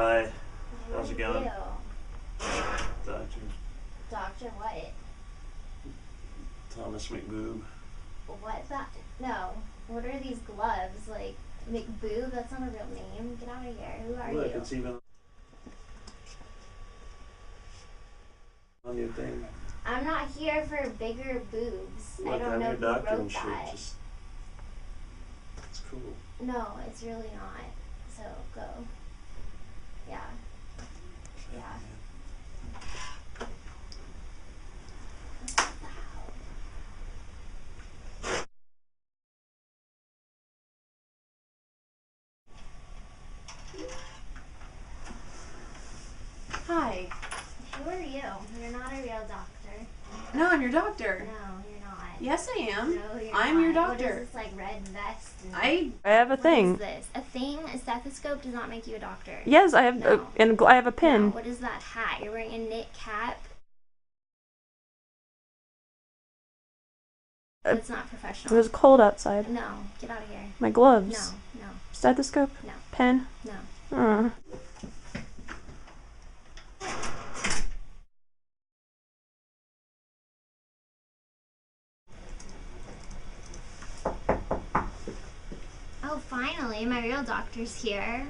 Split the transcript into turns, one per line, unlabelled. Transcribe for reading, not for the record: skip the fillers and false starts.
Hi. How's it going?
You?
Doctor
Doctor what?
Thomas McBoob.
What that? No. What are these gloves? Like, McBoob? That's not a real name. Get out of here. Who are
Look,
you?
it's even on your thing.
I'm not here for bigger boobs.
Look,
I don't
I'm
know
your
who
doctor
wrote
and shit.
that.
Just, it's cool.
No, it's really not. So, go. Yeah. Yeah.
Hi.
Who are you? You're not a real doctor.
No, I'm your doctor.
No, you're not.
Yes, I am.
No, you're
I'm
not.
your
What
doctor.
is this, like, red vest?
I have a
What
thing.
is this? A thing? A stethoscope does not make you a doctor.
Yes, I have
No.
I have a pin.
No, what is that hat? You're wearing a knit cap? That's not
It
professional.
was cold outside.
No, get out of here.
My
No,
gloves.
no,
Stethoscope.
no,
Pen.
no. Oh, finally, my real doctor's here.